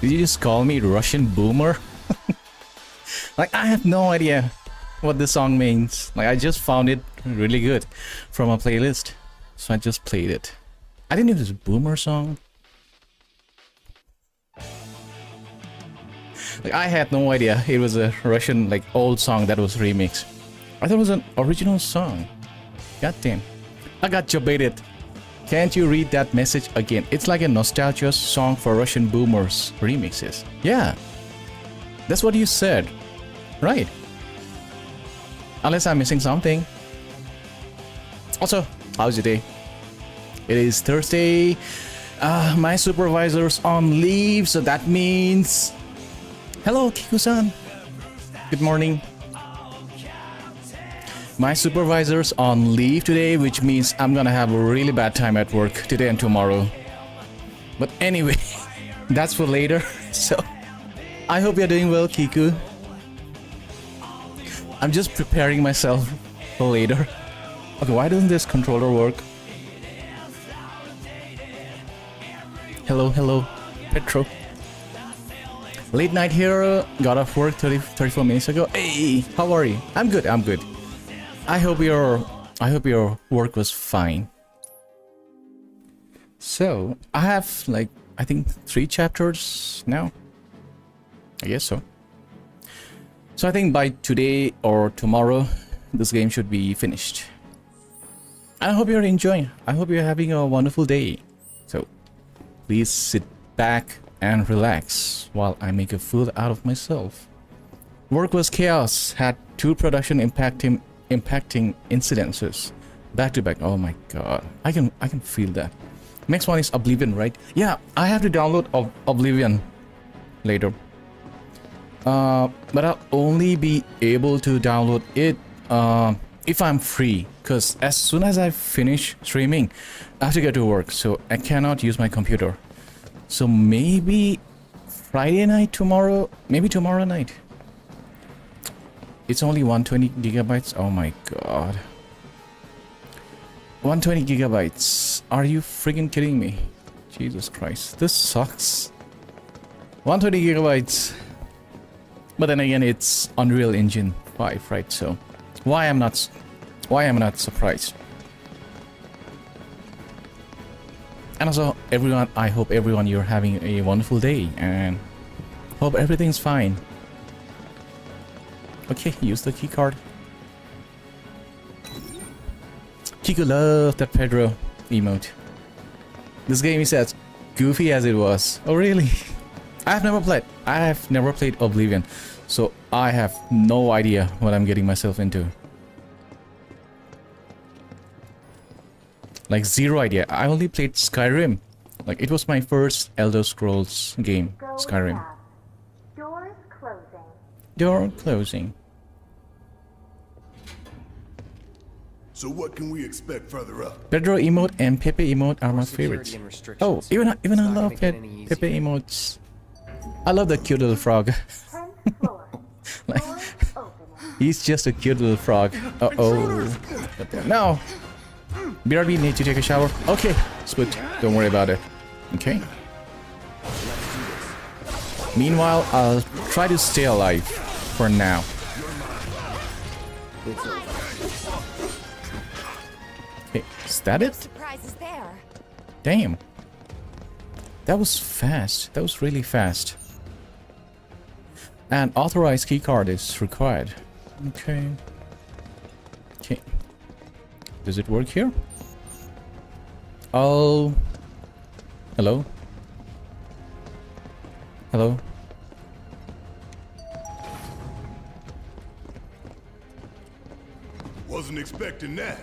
Did you just call me Russian boomer? Like, I have no idea what this song means. Like, I just found it really good from a playlist, so I just played it. I didn't know it was a boomer song. Like, I had no idea it was a Russian, like, old song that was remixed. I thought it was an original song. God damn. I got jobaited. Can't you read that message again? It's like a nostalgia song for Russian boomers remixes. Yeah. That's what you said. Right. Unless I'm missing something. Also, how's your day? It is Thursday. My supervisor's on leave, so that means... Hello, Kiku-san. Good morning. My supervisor's on leave today, which means I'm gonna have a really bad time at work today and tomorrow. But anyway, that's for later. So, I hope you're doing well, Kiku. I'm just preparing myself for later. Okay, why doesn't this controller work? Hello, Petro. Late night here, got off work 34 minutes ago. Hey, how are you? I'm good. I hope your work was fine. So, I have like, I think 3 chapters now. I guess so. So I think by today or tomorrow, this game should be finished. I hope you're enjoying. I hope you're having a wonderful day. So, please sit back and relax while I make a fool out of myself. Work was chaos. Had 2 production impacting incidences back to back. Oh my god, I can feel that. Next one is Oblivion, right? Yeah, I have to download Oblivion later. But I'll only be able to download it if I'm free, because as soon as I finish streaming, I have to get to work, so I cannot use my computer. So maybe Friday night tomorrow, maybe tomorrow night. It's only 120 gigabytes. Oh my god. 120 gigabytes. Are you freaking kidding me? Jesus Christ. This sucks. 120 gigabytes. But then again, it's Unreal Engine 5, right? So why am I not surprised? And also, everyone, I hope everyone you're having a wonderful day and hope everything's fine. Okay, use the key card. Chico loved that Pedro emote. This game is as goofy as it was. Oh really? I have never played Oblivion, so I have no idea what I'm getting myself into. Like zero idea. I only played Skyrim. Like it was my first Elder Scrolls game, Skyrim. Doors closing. Door closing. So what can we expect further up? Pedro emote and Pepe emote are my favorites. Oh, even I love Pepe emotes. I love the cute little frog. 10th floor. Like, Doors opening. he's just a cute little frog. Uh-oh. No. BRB, need to take a shower? Okay, Spoot. Don't worry about it. Okay. Meanwhile, I'll try to stay alive for now. Okay, is that it? Surprises there. Damn. That was fast. That was really fast. An authorized keycard is required. Okay. Okay. Does it work here? Oh. Hello? Hello? Wasn't expecting that.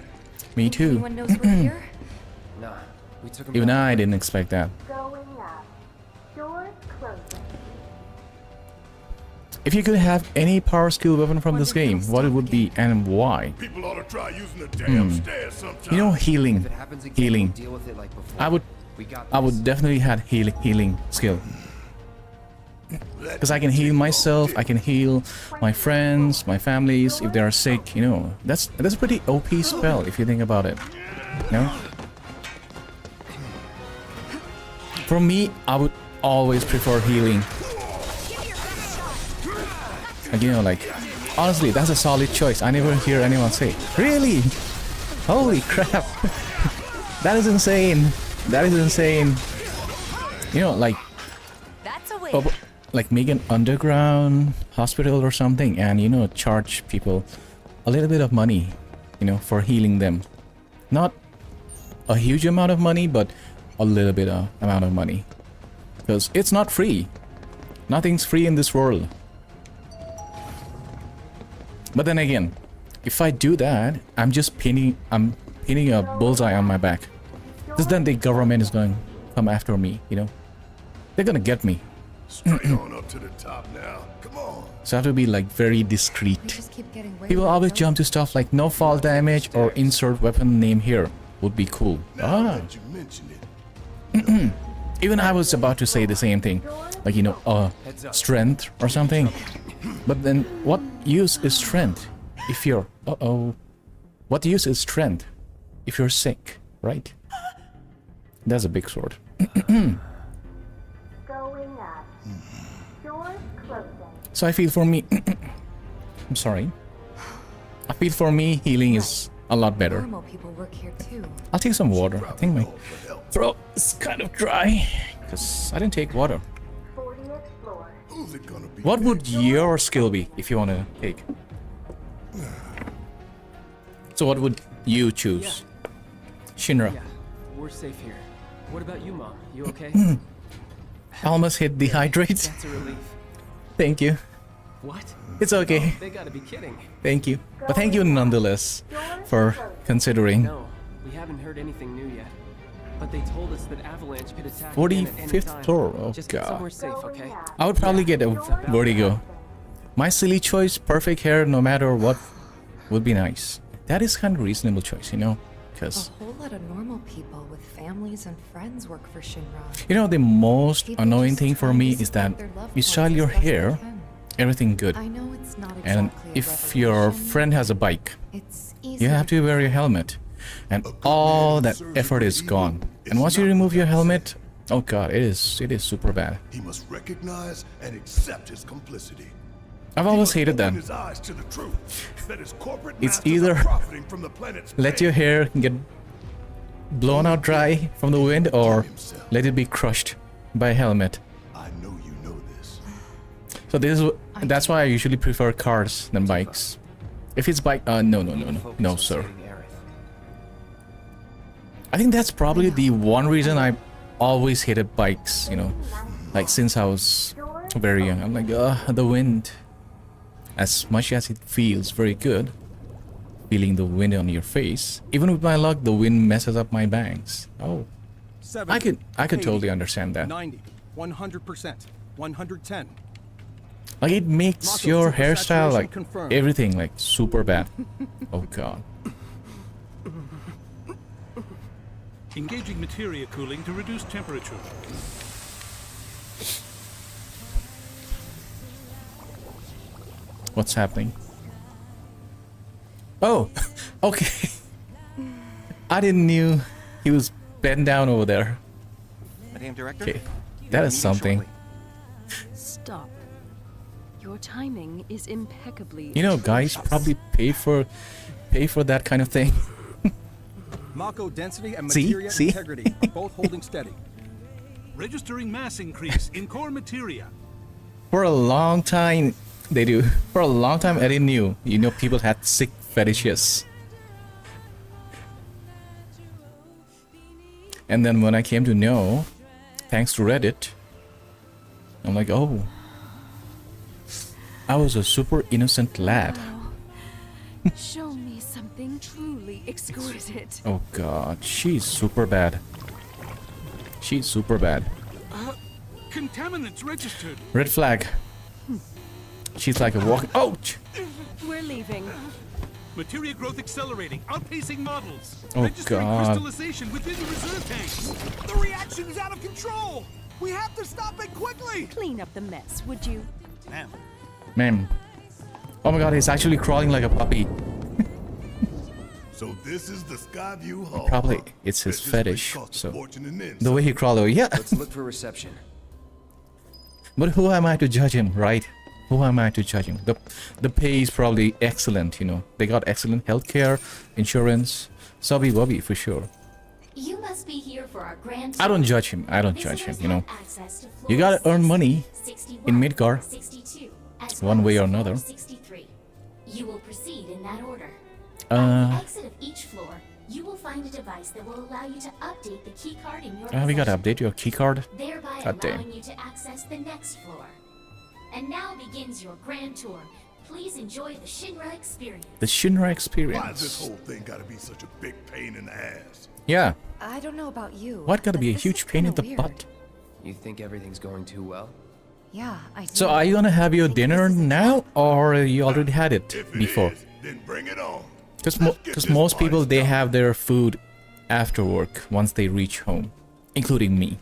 Me too. Anyone knows we're here? Nah, we took him Even down. I didn't expect that. Going up. Doors closing. If you could have any power skill weapon from this game, what it would be and why? People ought to try using the damn stairs sometime. You know, healing. If it happens again, Healing. we'll deal with it like before. I would definitely have healing skill. Because I can heal myself, I can heal my friends, my families if they are sick, you know. That's a pretty OP spell if you think about it. No? For me, I always prefer healing. Like, you know, like, honestly, that's a solid choice. I never hear anyone say, really? Holy crap. That is insane. That is insane. You know, like, That's a win. like make an underground hospital or something and, you know, charge people a little bit of money, you know, for healing them. Not a huge amount of money, but a little bit of amount of money. Because it's not free. Nothing's free in this world. But then again, if I do that, I'm pinning a bullseye on my back. Because then the government is going to come after me, you know. They're going to get me. Straight on up to the top now. Come on. So I have to be like very discreet. We just keep getting way People more always kills. jump to stuff like no fall damage or insert weapon name here. Would be cool. Now that you mention it, Even I was about to say the same thing. Like, you know, strength or something. But then what use is strength if you're... What use is strength if you're sick, right? That's a big sword. Going up. Doors closing. So I feel for me... I'm sorry. I feel for me healing is a lot better. Normal people work here too. I'll take some water. I think my all for help. throat is kind of dry. Because I didn't take water. 40th floor. Who's it gonna be? What would your skill be if you want to take? So what would you choose? Shinra. Yeah, we're safe here. What about you, Mom? You okay? I almost hit dehydrate. That's a relief. Thank you. What? It's okay. They gotta be kidding. Thank you. But thank you nonetheless for considering. No, we haven't heard anything new yet. But they told us that Avalanche could attack again at any 45th time. floor. Oh Just get god. somewhere safe, okay? I would probably get a vertigo. My silly choice, perfect hair no matter what, would be nice. That is kind of reasonable choice, you know? A Because, whole lot of normal people with families and friends work for Shinra. you know, the most People annoying just thing for trying me to is that support their loved you ones style as your best they hair, can. everything good. I know it's not And exactly a if your revolution, friend has a bike, it's easy you have to wear your helmet. And all that effort is gone. And once you remove your helmet, oh god, it is super bad. He must recognize and accept his complicity. I've He always must hated open that. his eyes to the truth that his corporate It's masters either are profiting from the planet's let pain. your hair get blown out dry from the wind or let it be crushed by a helmet. I know you know this. So that's why I usually prefer cars than bikes. If it's bike, no, sir. I think that's probably the one reason I always hated bikes, you know, like since I was very young. I'm like, the wind. As much as it feels very good, feeling the wind on your face, even with my luck, the wind messes up my bangs. Oh, 70, I could 80, totally understand that. 90, 100%, 110. Like it makes Mako your supersaturation hairstyle like confirmed. everything like super bad. Oh god. Engaging materia cooling to reduce temperature. What's happening? Oh, okay. I didn't knew he was bent down over there. Madam Director? Okay, that is something. Stop. Your timing is impeccably. You know, guys probably pay for that kind of thing. Mako density and See? materia See? integrity are both holding steady. Registering mass increase in core materia. For a long time, they do. For a long time, I didn't knew. You know, people had sick fetishes. And then when I came to know, thanks to Reddit, I'm like, oh, I was a super innocent lad. Show me something truly exquisite. Oh god, she's super bad. She's super bad. Contaminants registered. Red flag. She's like a walking. Ouch! We're leaving. Materia growth accelerating, outpacing models. Oh, Registering God. crystallization within the reserve tanks. The reaction is out of control! We have to stop it quickly! Clean up the mess, would you? Man. Oh my god, he's actually crawling like a puppy. So this is the Skyview Hall. Probably it's his This place fetish. costs a So fortune and then the way he crawled over, yeah. Let's look for reception. But who am I to judge him, right? Who am I to judge him? The pay is probably excellent, you know. They got excellent healthcare, insurance, subby wubby for sure. You must be here for our grand I don't judge him. I don't judge him, you know. You gotta earn money in Midgar, one way or another. 63. You will proceed in that order. At Uh, the exit of each floor, you will find a device that will allow you to update the key card in your we gotta possession, update your keycard. thereby God damn. allowing you to access the next floor. And now begins your grand tour. Please enjoy the Shinra experience. The Shinra Why experience. does this whole thing gotta be such a big pain in the ass? Yeah. I don't know about you. What gotta but be a this huge is pain in kinda the weird. butt? You think everything's going too well? Yeah, I do. So are you gonna have your I think dinner this is now, or you already had it If it before? is, then bring it on. Because Let's get this most party people, they started. have their food after work once they reach home, including me.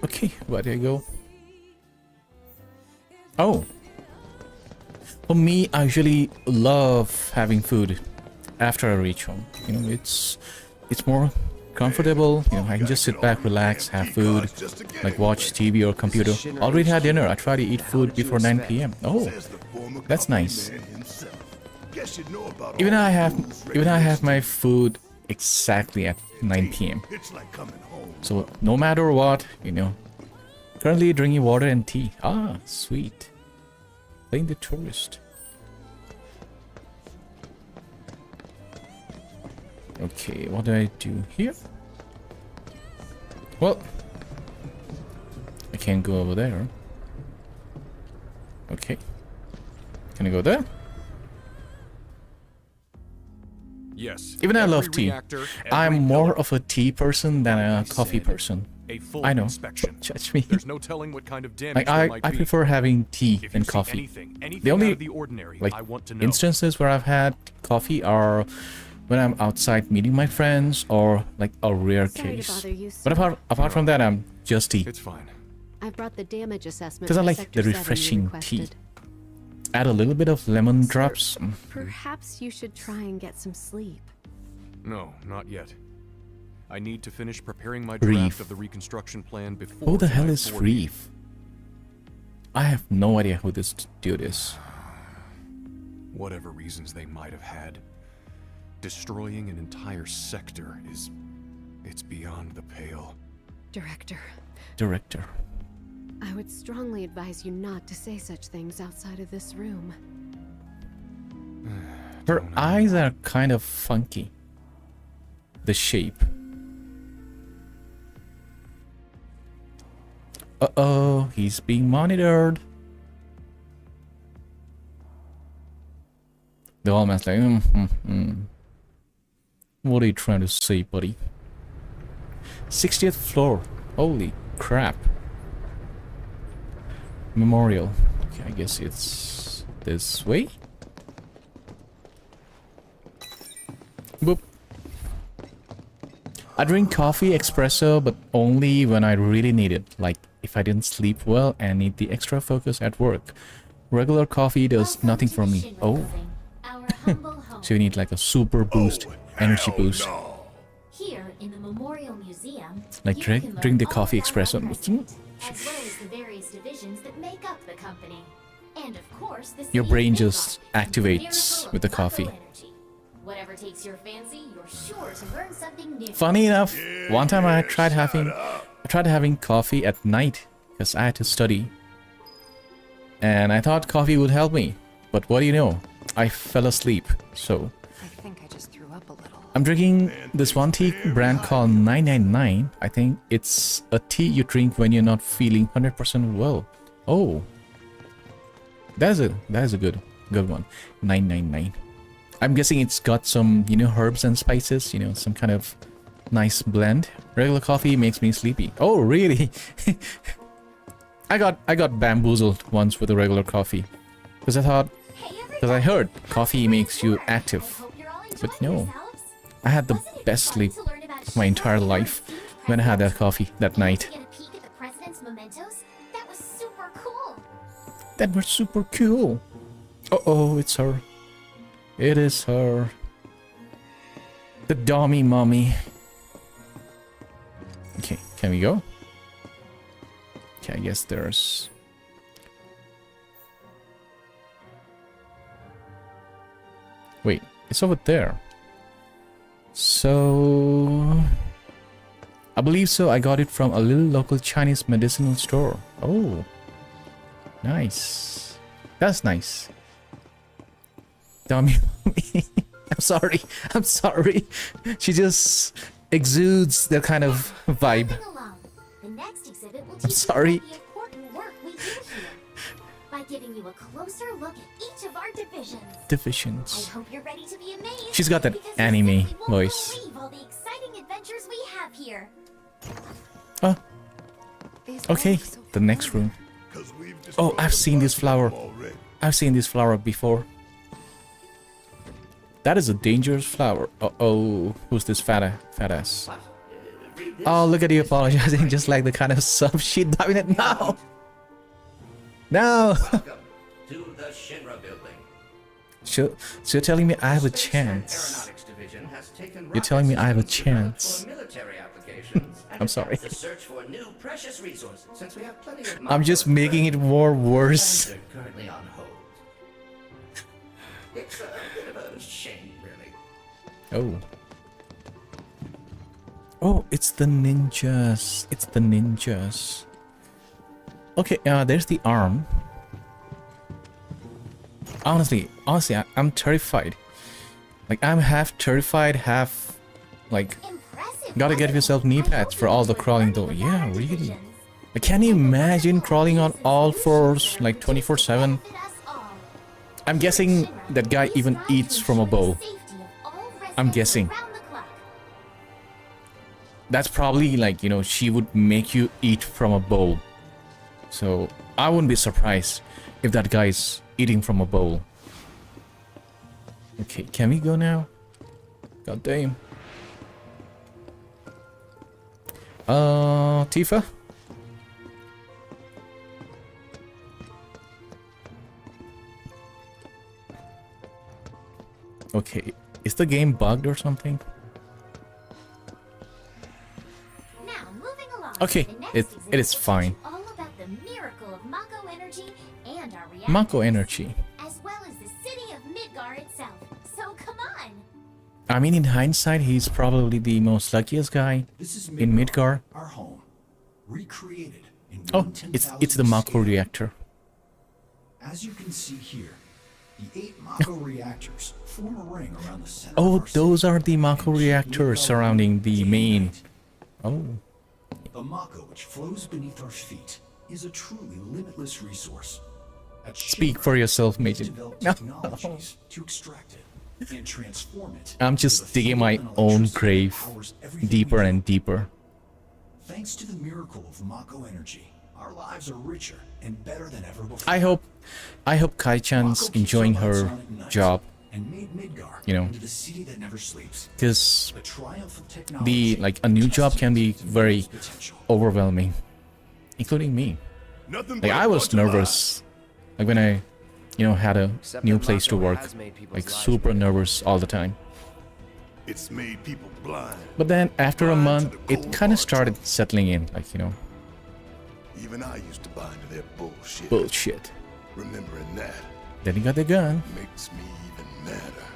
Okay, where do I go? Oh. For me, I usually love having food after I reach home. You know, it's more comfortable. You know, I can just sit back, relax, have food, like watch TV or computer. Already had dinner. I try to eat food before 9 p.m. Oh, Says the former that's company nice. man himself. Guess you know about Even all I the have rules, even I have my regulations. food exactly at 9 p.m. It's like coming home. So no matter what, you know. Currently drinking water and tea. Ah, sweet. Playing the tourist. Okay, what do I do here? Well, I can't go over there. Okay. Can I go there? Yes. Even I every love tea. reactor, every I'm more pillar, of a tea person than a like I coffee said, person. a full I know. inspection. Don't judge me. There's no telling what kind of damage Like there might I be. prefer having tea If than you see coffee. anything The only out of the ordinary, like I want to know. instances where I've had coffee are when I'm outside meeting my friends, or like a rare Sorry to case. bother you, But sir. apart from that, I'm just tea. It's fine. I've brought the damage assessment. 'Cause I for like Sector the 7 you refreshing tea. requested. Add a little bit of lemon drops. Perhaps you should try and get some sleep. No, not yet. I need to finish preparing my Reef. draft of the reconstruction plan before. Who the hell tonight's is board Reef? I have no idea who this dude is. Whatever reasons they might have had, destroying an entire sector it's beyond the pale. Director, Director. I would strongly advise you not to say such things outside of this room. Her eyes are kind of funky. The shape. Uh-oh, he's being monitored. The old man's like, What are you trying to say, buddy? 60th floor. Holy crap. Memorial. Okay, I guess it's this way. Boop. I drink coffee, espresso, but only when I really need it. Like if I didn't sleep well and need the extra focus at work. Regular coffee does Welcome nothing to for the me. Shinra Oh, building, our humble home. so you need like a super boost, Oh, energy hell boost. no. Here in the Memorial Museum, Like you drink- can learn drink the all coffee about espresso. our president, as well as the various divisions that make up the company. And of course, the Your city's brain big just office, activates miracle with the of coffee. Bucko energy. Whatever takes your fancy, you're sure to learn something new. Funny enough, one time I tried shut having coffee at night because I had to study. And I thought coffee would help me. But what do you know? I fell asleep. So I think I just threw up a little. I'm drinking this one tea brand called 999. I think it's a tea you drink when you're not feeling 100% well. Oh. That is a good one. 999. I'm guessing it's got some, you know, herbs and spices, you know, some kind of nice blend. Regular coffee makes me sleepy. Oh, really? I got bamboozled once with a regular coffee. Because I heard coffee makes you active. But no. I had the best sleep of my entire life when I had that coffee that night. Get a peek at the president's mementos? That was super cool. That was super cool. Uh-oh, it's her. It is her. The dummy mommy. Okay, can we go? Okay, I guess there's... Wait, it's over there. So... I believe so. I got it from a little local Chinese medicinal store. Oh. Nice. That's nice. Tell me. I'm sorry. I'm sorry. She just exudes that kind of vibe. The next exhibit will I'm sorry. the important work we do here by giving you a closer look at each of our divisions. Divisions. I hope you're ready to be amazed. She's got that because you anime simply won't voice. believe all the exciting adventures we have here. Oh, These okay. look so The next room. Oh, I've seen this flower. I've seen this flower before. That is a dangerous flower. Uh-oh. Who's this fat ass? Oh, look at you apologizing. Just like the kind of sub shit diving it now. No. Welcome to the Shinra building. So you're telling me I have a chance? Aeronautics division has taken You're telling me I have a rockets chance? for military applications. And I'm sorry. to search for new precious resources since we have plenty of I'm just making it more worse. They're currently on hold. It's a bit of a shame, really. Oh. Oh, it's the ninjas. It's the ninjas. Okay, there's the arm. Honestly, I'm terrified. Like, I'm half terrified, half, like, gotta get yourself knee pads for all the crawling though. Yeah, really. Like, can you imagine crawling on all fours, like, 24/7? I'm guessing that guy even eats from a bowl. I'm guessing. That's probably, like, you know, she would make you eat from a bowl. So, I wouldn't be surprised if that guy's eating from a bowl. Okay, can we go now? God damn. Tifa? Okay, is the game bugged or something? Now, moving along. Okay, The next it exhibit is will fine. teach you all about the miracle of Mako energy and our reactors, Mako energy. as well as the city of Midgar itself. So come on. I mean, in hindsight, he's probably the most luckiest guy in Midgar. Our home, recreated in Oh, 1/10,000th it's the Mako scale. reactor. As you can see here, the 8 Mako reactors form a ring around the center. Oh, of our those city are the and Mako keep reactors Midgar surrounding the day and main. night. Oh, The Mako which flows beneath our feet is a truly limitless resource. At speak Shinra, for yourself, we've Major. developed No. technologies to extract it and transform it. I'm into just the digging fuel my and own electricity grave that powers everything deeper we do. and deeper. Thanks to the miracle of Mako energy, our lives are richer and better than ever before. I hope Kai-chan's Mako keeps enjoying our lights her on at night job, and made Midgar you know, into the city that never sleeps. because The triumph of technology like a new job can be tested very its potential. overwhelming, including me. Nothing Like, but I a was bunch of lies. nervous, like when I, you know, had a Except new that place to Mako work, has made people's like lives super better. nervous all the time. It's made people blind. But then after a Blind to month, the it cold kind of hard started truth. settling in, like, you know, Even I used to buy into their bullshit. bullshit. Remembering that Then he got the gun. makes me even madder.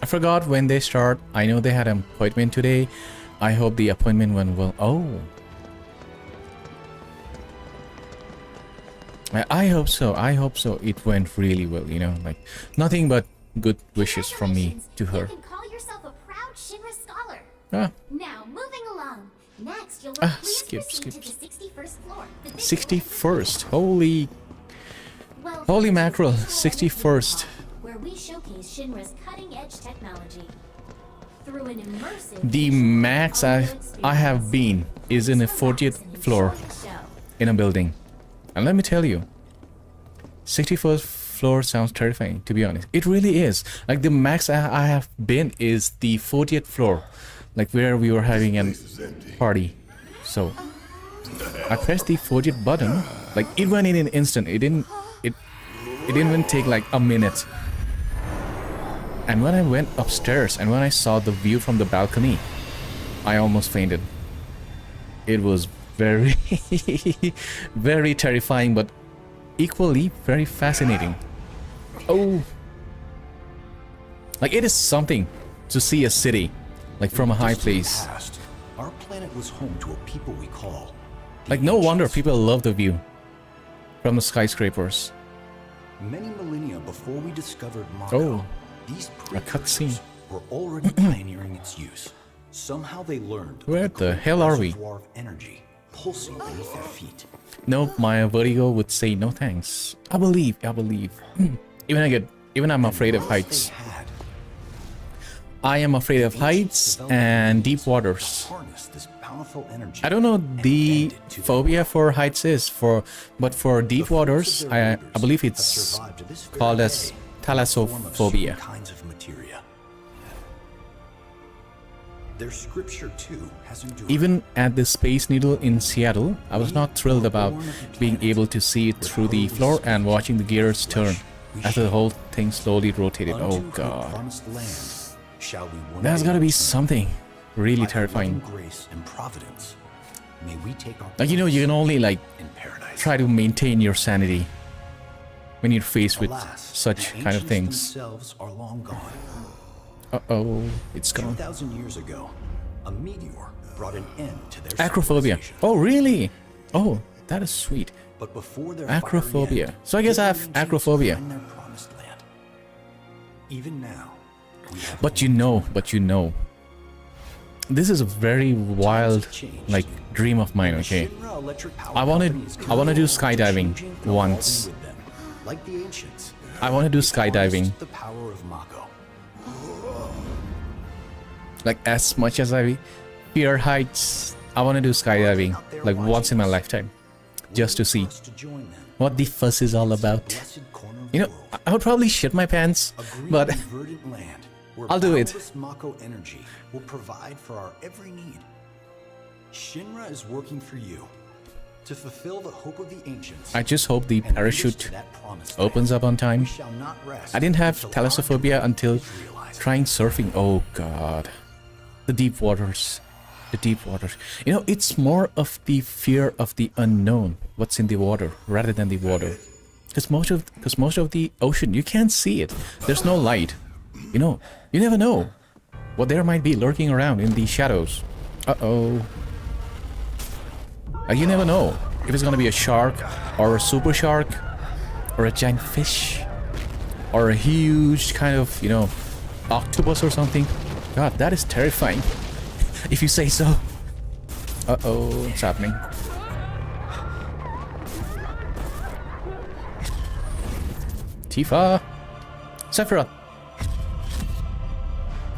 I forgot when they start. I know they had an appointment today. I hope the appointment went well. Oh. I hope so. I hope so. It went really well, you know, like nothing but good wishes from me to her. You can call yourself a proud Shinra scholar. Ah, Now, moving along. Next, you'll please skip. proceed to the 61st floor. The big 61st. Holy Well, holy here's mackerel. the visual 61st. hall, where we showcase Shinra's cutting-edge technology. Through an immersive The visual max audio I have experience. been is in a Please 40th relax and floor enjoy the show. in a building. And let me tell you, 61st floor sounds terrifying, to be honest. It really is. Like, the max I have been is the 40th floor, like where we were having a party. So I pressed the 40th button, like it went in an instant. It didn't even take like a minute. And when I went upstairs and when I saw the view from the balcony, I almost fainted. It was very, very terrifying, but equally very fascinating. Oh, like it is something to see a city, like from a high place. Past, our planet was home to a people we call the Like no wonder Ancients. people love the view from the skyscrapers. Many millennia before we discovered Oh, Mako, these a cutscene. precursors were already pioneering its use. Somehow they learned of Where the the great hell are we? reservoir of energy pulsing beneath their feet. Nope, my vertigo would say no thanks. I believe. Even I'm afraid of heights. They had I am afraid of heights and deep waters. harnessed this powerful energy. I don't know and the bend it to their phobia for heights is but for The deep fruits of waters, their I labors believe have it's survived to this very called as day in the form of certain thalassophobia. kinds of materia. Their scripture too has endured. Even at the Space Needle in Seattle, I was not thrilled about being able to see it through the floor and watching the gears turn as the whole thing slowly rotated. Oh Unto her god. promised land shall we one That's day gotta be return. something really By her terrifying. loving grace and providence, may we take our Like, you know, you can only like in paradise. try to maintain your sanity when you're faced with Alas, such the kind of ancients things. themselves are long gone. Uh-oh, it's gone. 2,000 years ago, a meteor brought an end to their Acrophobia. civilization. Oh, really? Oh, that is sweet. But before their Acrophobia. fiery end, So I guess I have the ancients acrophobia. find their promised land. Even now, we have But you know, this is a very wild, like, dream of mine, okay? Shinra Electric Power I wanna Company is do committed to skydiving changing and evolving once. with them. Like the ancients, I want to do they skydiving. harnessed the power of Mako. Like, as much as I fear heights, I want to do skydiving, like, once in my lifetime. Just to see For us to join them. what the fuss is all about. Blessed corner of You know, the world. I would probably shit my pants, A green but and verdant land where I'll do it. boundless Mako energy will provide for our every need. Shinra is working for you to fulfill the hope of the ancients. I just hope the and lead us parachute to that promised opens land. up on We time. shall not rest I didn't have until our thalassophobia dream until is realized. trying surfing. Oh god. The deep waters. The deep waters. You know, it's more of the fear of the unknown, what's in the water, rather than the water. Because most of the ocean, you can't see it. There's no light. You know, you never know what there might be lurking around in the shadows. Uh-oh. You never know if it's gonna be a shark, or a super shark, or a giant fish, or a huge kind of, you know, octopus or something. God, that is terrifying. If you say so. Uh-oh, what's happening? Tifa! Sephiroth!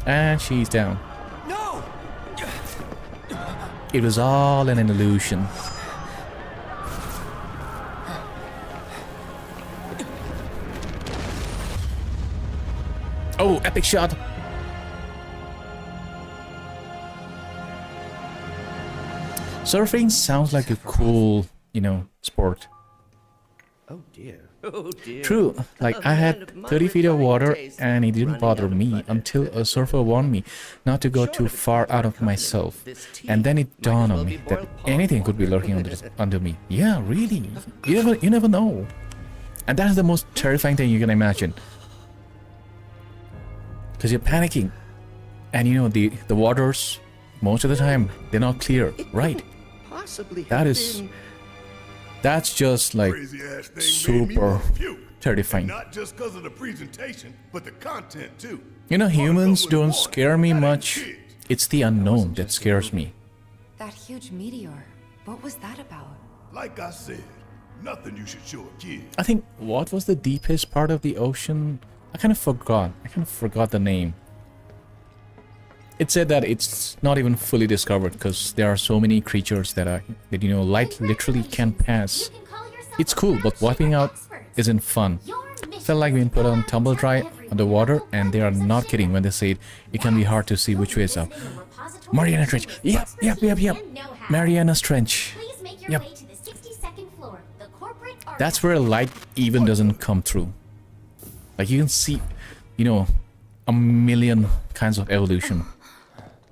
And she's down. No! It was all an illusion. Oh, epic shot! Surfing sounds like a cool, you know, sport. Oh dear. Oh dear. True, like I had 30 feet of water and it didn't bother me until a surfer warned me not to go too far out of myself. And then it dawned on me that anything could be lurking under me. Yeah, really. You never know. And that is the most terrifying thing you can imagine. Because you're panicking. And you know, the waters, most of the time, they're not clear. Right. Possibly That's just like Crazy ass thing made me super want to puke. terrifying. Not just because of the presentation, but the content too. You know, humans Wanna go don't with scare one, me not much. even kids. It's the unknown that scares me. That huge meteor, what was that about? Like I said, nothing you should show a kid. I think, what was the deepest part of the ocean? I kind of forgot the name. It said that it's not even fully discovered because there are so many creatures that you know, light literally can't pass. It's cool, but wiping out isn't fun. Felt like being put on tumble dry underwater, and they are not kidding when they say it can be hard to see which way is up. Mariana Trench. Yep. Mariana's Trench. Yep. That's where light even doesn't come through. Like, you can see, you know, a million kinds of evolution.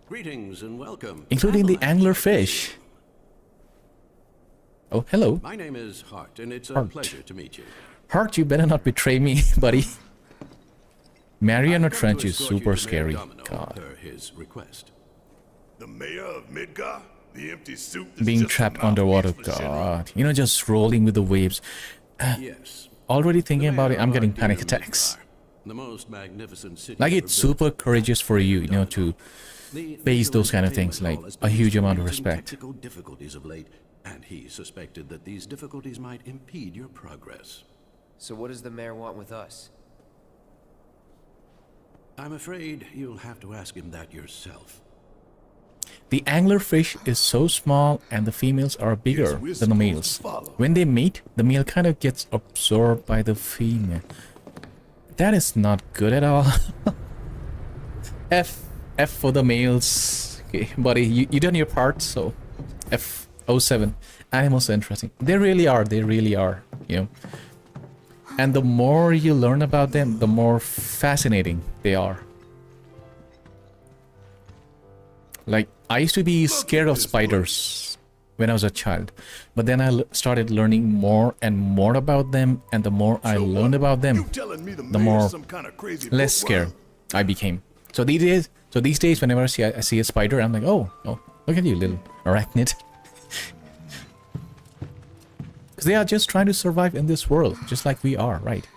Greetings and welcome. Including the anglerfish. Oh, hello. My name is Hart, and it's a Hart. pleasure to meet you. Hart, you better not betray me, buddy. Mariana I've come Trench to is escort you super to Mayor scary. Domino God. per his request. The mayor of Midgar? The empty suit that's Being just a trapped mouthpiece underwater. for Shinra? God. You know, just rolling with the waves. Yes. Already thinking The about it, mayor I'm of getting our panic dear attacks. Midgar, the most magnificent city Like, ever it's built. super courageous for you, you know, to The face those kind of visual things, like entertainment hall has a been huge amount of experiencing respect. Technical difficulties of late, and he suspected that these difficulties might impede your progress. So what does the mayor want with us? I'm afraid you'll have to ask him that yourself. The anglerfish is so small and the females are bigger we're than the supposed males. to follow. When they mate, the male kind of gets absorbed by the female. That is not good at all. F for the males. Okay, buddy, you done your part, so FF7. Animals are interesting. They really are, you know. And the more you learn about them, the more fascinating they are. Like, I used to be scared of spiders when I was a child, but then I started learning more and more about them, and the more I learned about them, the more less scared I became. So these days, whenever I see a spider, I'm like, oh, look at you, little arachnid. Because they are just trying to survive in this world, just like we are, right?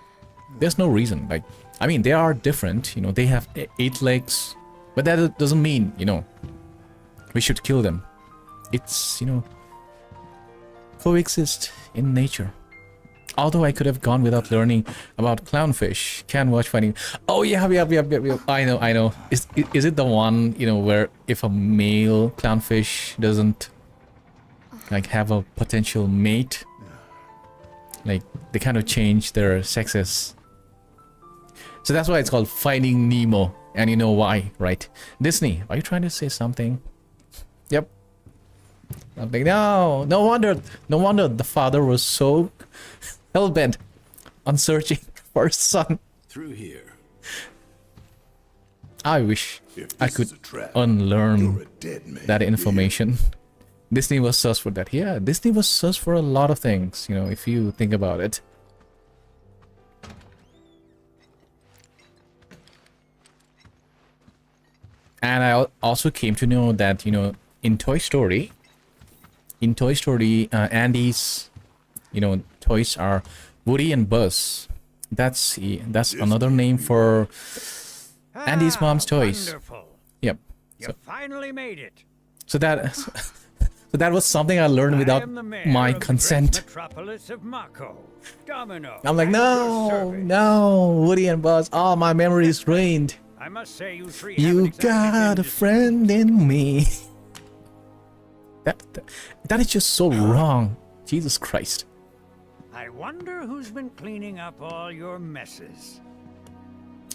There's no reason. Like, I mean, they are different, you know, they have 8 legs, but that doesn't mean, you know, we should kill them. It's, you know, coexist in nature. Although I could have gone without learning about clownfish. Can watch fighting. Oh yeah. I know. Is it the one, you know, where if a male clownfish doesn't like have a potential mate, like they kind of change their sexes. So that's why it's called Finding Nemo, and you know why, right? Disney, are you trying to say something? Yep. I'm like, no wonder the father was so hell-bent on searching for his son. Through here. I wish I could unlearn that information. Disney was sus for that. Yeah, Disney was sus for a lot of things, you know, if you think about it. And I also came to know that, you know, in Toy Story, Andy's, you know, toys are Woody and Buzz. That's another name for Andy's mom's toys. Wonderful. Yep. You finally made it. So that was something I learned without my consent. Metropolis of Mako. Domino. I'm like, no, Woody and Buzz. Oh, my memory is ruined. I must say you three You got a friend in me. That is just so wrong. Jesus Christ. I wonder who's been cleaning up all your messes.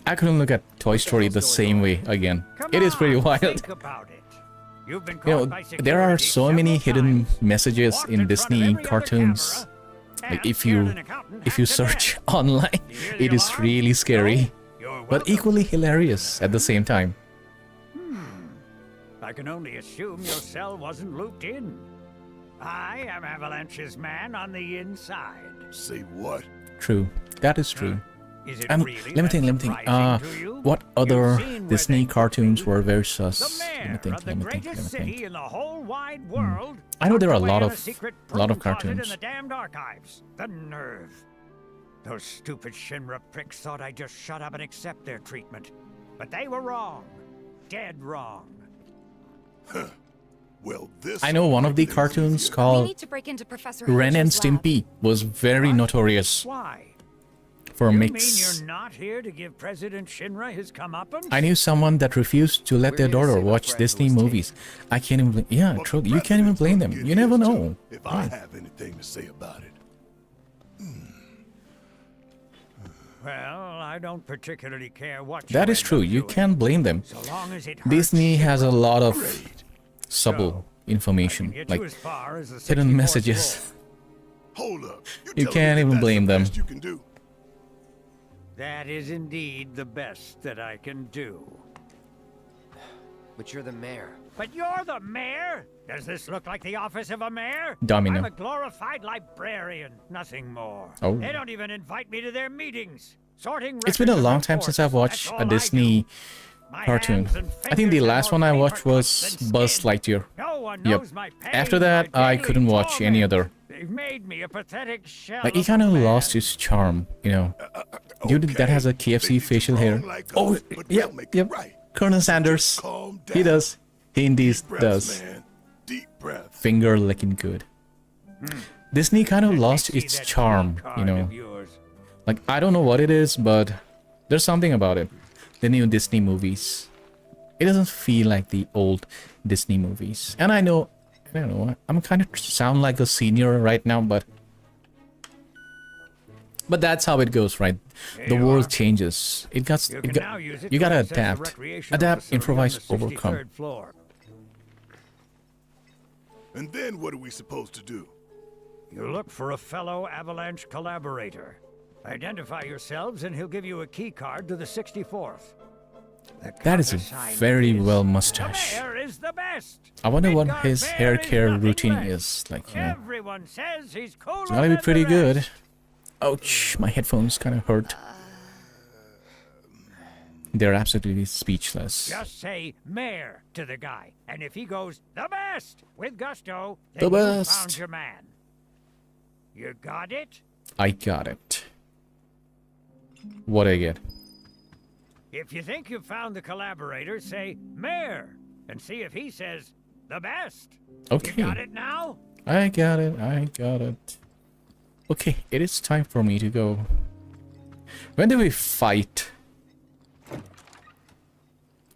I couldn't look at Toy Story the same way again. It is pretty wild. Think about it. You've been You know, there are so many hidden messages in Disney cartoons. Like if you search online, it is really scary, but equally hilarious at the same time. I can only assume your cell wasn't looped in. I am Avalanche's man on the inside. Say what? True, that is true. Is it Let really me think. What other Disney cartoons were very sus? Let me think. City in the whole wide world. I know there are a lot secret of closet cartoons. in the damned archives. The nerve. Those stupid Shinra pricks thought I'd just shut up and accept their treatment. But they were wrong. Dead wrong. Well, this I know one of the cartoons called Ren and Stimpy was very notorious. Why? For You mix. mean you're not here to give President Shinra his comeuppance? I knew someone that refused to let their daughter watch Disney movies. I can't even blame. Yeah, true. You can't even blame them. You never know. If I have anything to say about it. Well, I don't particularly care what. That is true. You can't blame them. So long as it hurts Disney has a lot of subtle information, get like you as far as the hidden 64th messages. Hold up. You can't even blame them. You can do. That is indeed the best that I can do. But you're the mayor. But you're the mayor? Does this look like the office of a mayor? Domino. I'm a glorified librarian, nothing more. Oh. They don't even invite me to their meetings. Sorting It's been a records long of time since reports, I've watched that's a all I Disney do. My cartoon. hands and I think the fingers last have one more I watched paper was cuts than Buzz skin. Lightyear. No one Yep. knows my pain, After that, my I daily couldn't watch any torment. other. They've made me a pathetic shell Like, he of kind a of man. lost his charm, you know. Dude that has a KFC facial hair. Oh, yep, yep. Colonel Sanders. He does. He indeed does. Deep breath. Finger licking good. Disney kind of lost its charm, you know. Like, I don't know what it is, but there's something about it. The new Disney movies. It doesn't feel like the old Disney movies. And I know, I don't know, I'm kind of sound like a senior right now, but that's how it goes, right? The world changes. You gotta adapt, improvise, overcome. And then what are we supposed to do? You look for a fellow Avalanche collaborator. Identify yourselves and he'll give you a key card to the 64th. That is a very well mustache. I wonder what his hair care routine is like, you know. Everyone says he's cooler It's gotta be pretty good. Ouch, my headphones kind of hurt. They're absolutely speechless. Just say mayor to the guy, and if he goes the best with gusto, The then you best. found your man. You got it? I got it. What I get? If you think you've found the collaborator, say mayor, and see if he says the best. Okay. You got it now? I got it. I got it. Okay, it is time for me to go. When do we fight?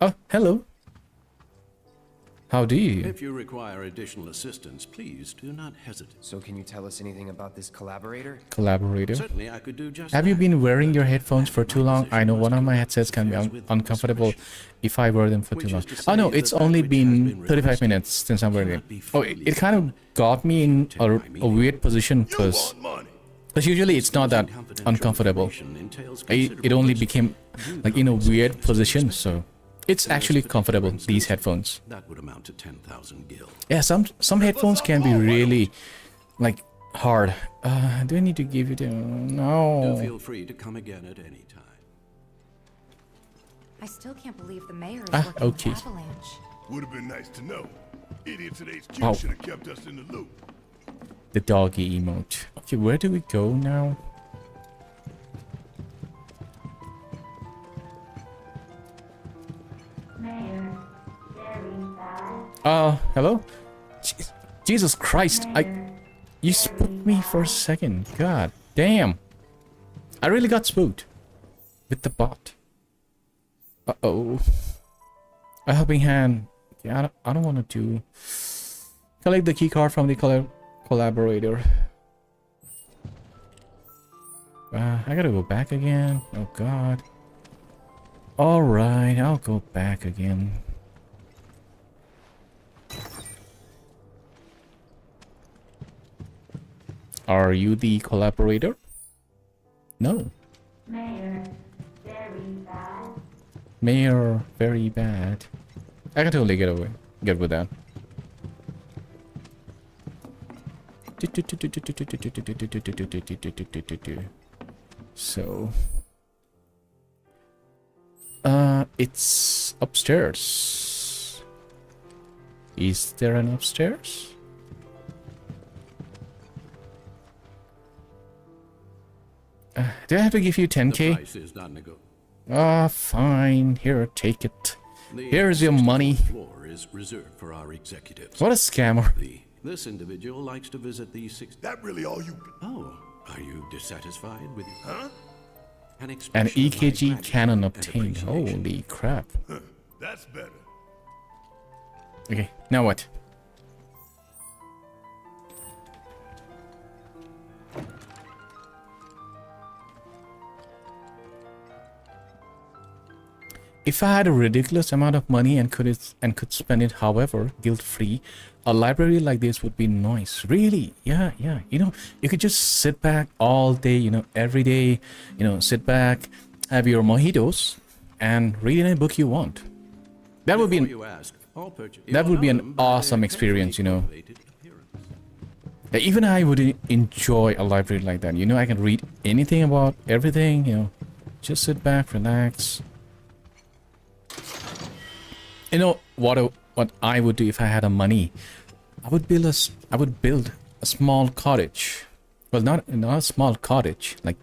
Oh, hello. How do you? If you require additional assistance, please do not hesitate. So can you tell us anything about this collaborator? Collaborator? Certainly, I could do just Have you that. been wearing your headphones for too long? I know one of my headsets can be uncomfortable if I wear them for too long. Oh no, it's only been 35 minutes since I'm wearing it. Oh, it kind of got me in a weird position because usually it's not that uncomfortable. It only became like in a weird position, so it's actually comfortable, these headphones. That would amount to 10,000 gil. Yeah, some headphones can be really like hard. Do I need to give you the no? Do feel free to come again at any time. I still can't believe the mayor is working okay. with Avalanche. Would have been nice to know. Idiots at HQ Wow. should have kept us in the loop. The doggy emote. Okay, where do we go now? Hello? Jesus Christ, you spooked me for a second. God damn. I really got spooked. With the bot. Uh-oh. A helping hand. Yeah, I don't want to do... Collect the key card from the collaborator. I gotta go back again. Oh god. Alright, I'll go back again. Are you the collaborator? No. Mayor, very bad. Mayor, very bad. I can totally get with that. So, it's upstairs. Is there an upstairs? Do I have to give you 10k? Price is not negotiable. Ah, fine. Here, take it. The Here's your money. floor is reserved for our executives. What a scammer. This individual likes to visit the That really all you... Oh, are you dissatisfied with... Huh? An An expression of EKG gratitude cannon and obtained. appreciation. Holy crap. That's better. Okay, now what? If I had a ridiculous amount of money and could spend it however guilt-free, a library like this would be nice. Really, yeah. You know, you could just sit back all day, you know, every day, you know, sit back, have your mojitos, and read any book you want. That would be Before you ask, all purchase- that you'll would be know an them by their awesome experience, you know. carefully cultivated appearance. Even I would enjoy a library like that. You know, I can read anything about everything, you know. Just sit back, relax. You know what I would do if I had a money? I would build a small cottage. Well, not a small cottage, like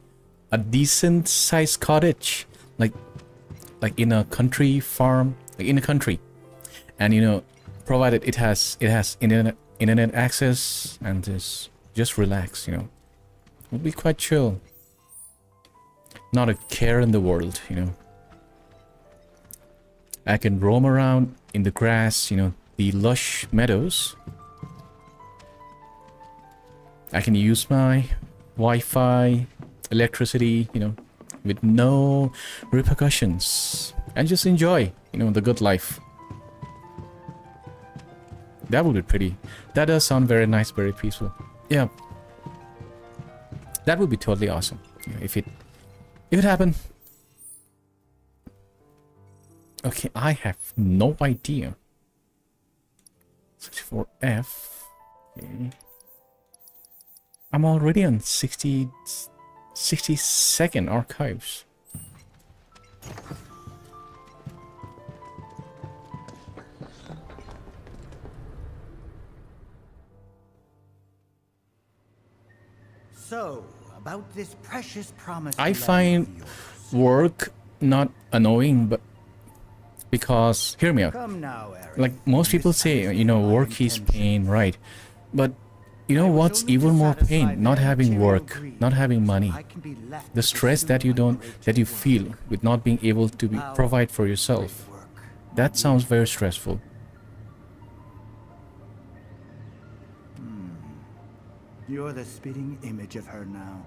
a decent sized cottage, like in a country farm, like in a country. And you know, provided it has internet access, and just relax, you know. It would be quite chill. Not a care in the world, you know. I can roam around in the grass, you know, the lush meadows. I can use my Wi-Fi, electricity, you know, with no repercussions, and just enjoy, you know, the good life. That would be pretty. That does sound very nice, very peaceful. Yeah. That would be totally awesome, you know, if it happened. Okay, I have no idea. 64F. Okay. I'm already on 60-second archives. So, about this precious promise. I find work not annoying, but because, hear me out. Come now, Eric. Like most people say, you know, work is pain, right? But you know what's even more pain? Not having work, not having money. The stress that you feel with not being able to provide for yourself. That sounds very stressful. You're the spitting image of her now.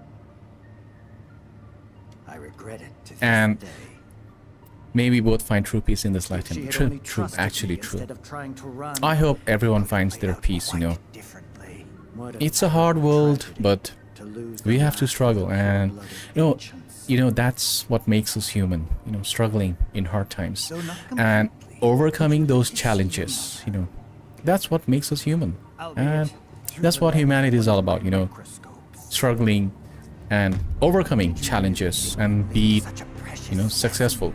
I regret it to this And day. maybe both find true peace in this lifetime. True, actually true. I hope everyone finds their peace, you know. It's a hard world, but we have to struggle, and you know that's what makes us human, you know, struggling in hard times and overcoming those challenges, you know. That's what makes us human. And that's what humanity is all about, you know. Struggling and overcoming challenges and be, you know, successful.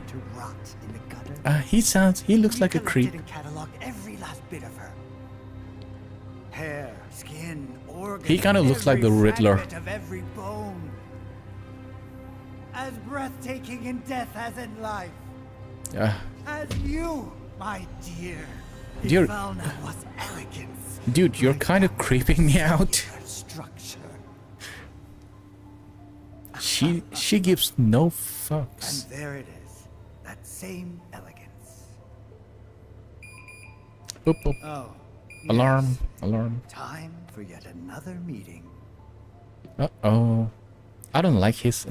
He looks like a creep. He kind of looks like the Riddler. As breathtaking in death as in life. As you, my dear. Dude, was elegance. dude, you're kind of creeping me out. She gives no fucks. And there it is. That same elegance. Boop, boop. Oh. Alarm, Yes. alarm. Time for yet another meeting. Uh-oh. I don't like his